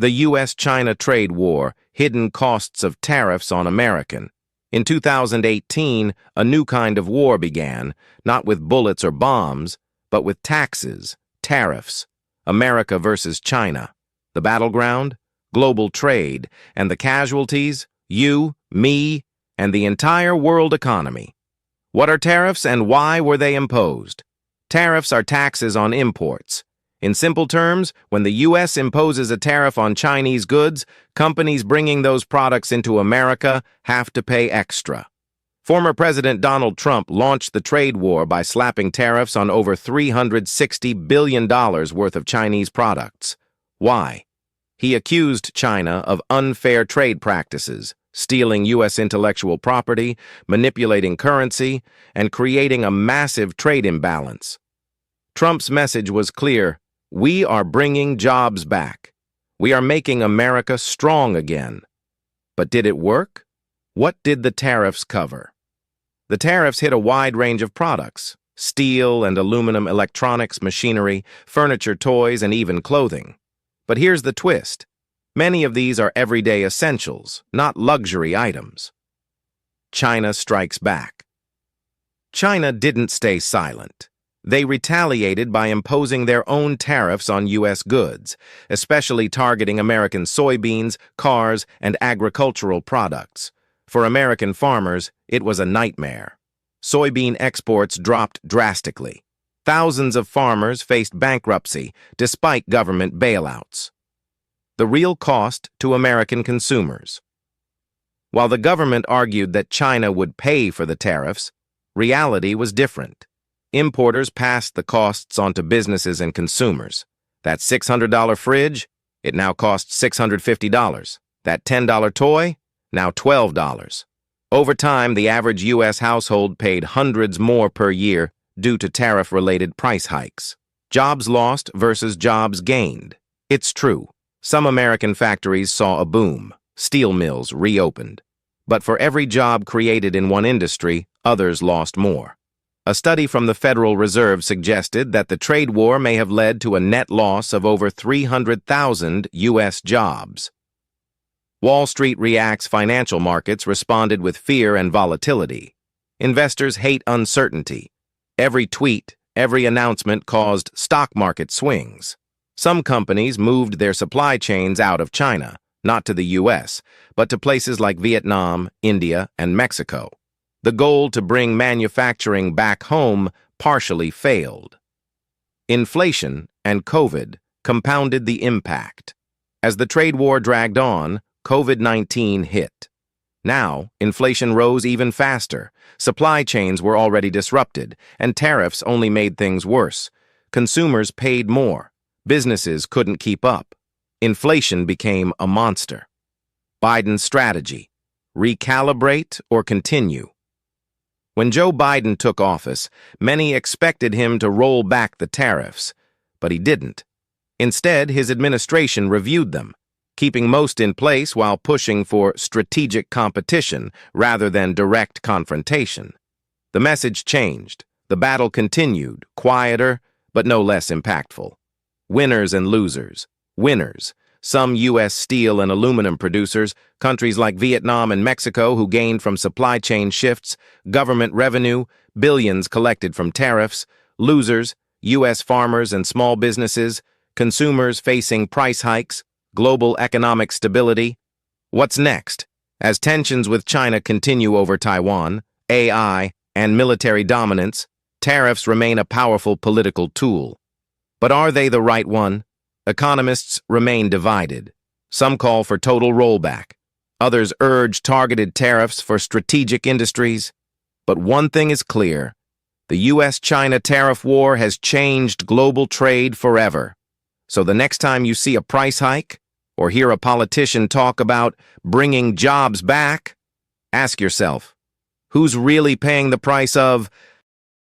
The U.S.-China trade war, hidden costs of tariffs on American. In 2018, a new kind of war began, not with bullets or bombs, but with taxes, tariffs. America versus China. The battleground? Global trade. And the casualties? You, me, and the entire world economy. What are tariffs and why were they imposed? Tariffs are taxes on imports. In simple terms, when the U.S. imposes a tariff on Chinese goods, companies bringing those products into America have to pay extra. Former President Donald Trump launched the trade war by slapping tariffs on over $360 billion worth of Chinese products. Why? He accused China of unfair trade practices, stealing U.S. intellectual property, manipulating currency, and creating a massive trade imbalance. Trump's message was clear: we are bringing jobs back. We are making America strong again. But did it work? What did the tariffs cover? The tariffs hit a wide range of products: steel and aluminum, electronics, machinery, furniture, toys, and even clothing. But here's the twist. Many of these are everyday essentials, not luxury items. China strikes back. China didn't stay silent. They retaliated by imposing their own tariffs on U.S. goods, especially targeting American soybeans, cars, and agricultural products. For American farmers, it was a nightmare. Soybean exports dropped drastically. Thousands of farmers faced bankruptcy despite government bailouts. The real cost to American consumers. While the government argued that China would pay for the tariffs, reality was different. Importers passed the costs on to businesses and consumers. That $600 fridge, it now costs $650. That $10 toy, now $12. Over time, the average U.S. household paid hundreds more per year due to tariff-related price hikes. Jobs lost versus jobs gained. It's true. Some American factories saw a boom. Steel mills reopened. But for every job created in one industry, others lost more. A study from the Federal Reserve suggested that the trade war may have led to a net loss of over 300,000 U.S. jobs. Wall Street reacts. Financial markets responded with fear and volatility. Investors hate uncertainty. Every tweet, every announcement caused stock market swings. Some companies moved their supply chains out of China, not to the U.S., but to places like Vietnam, India, and Mexico. The goal to bring manufacturing back home partially failed. Inflation and COVID compounded the impact. As the trade war dragged on, COVID-19 hit. Now, inflation rose even faster. Supply chains were already disrupted, and tariffs only made things worse. Consumers paid more. Businesses couldn't keep up. Inflation became a monster. Biden's strategy: recalibrate or continue. When Joe Biden took office, many expected him to roll back the tariffs, but he didn't. Instead, his administration reviewed them, keeping most in place while pushing for strategic competition rather than direct confrontation. The message changed. The battle continued, quieter, but no less impactful. Winners and losers. Winners: some U.S. steel and aluminum producers, countries like Vietnam and Mexico who gained from supply chain shifts, government revenue, billions collected from tariffs. Losers: U.S. farmers and small businesses, consumers facing price hikes, global economic stability. What's next? As tensions with China continue over Taiwan, AI, and military dominance, tariffs remain a powerful political tool. But are they the right one? Economists remain divided. Some call for total rollback. Others urge targeted tariffs for strategic industries. But one thing is clear: the U.S.-China tariff war has changed global trade forever. So the next time you see a price hike or hear a politician talk about bringing jobs back, ask yourself, who's really paying the price of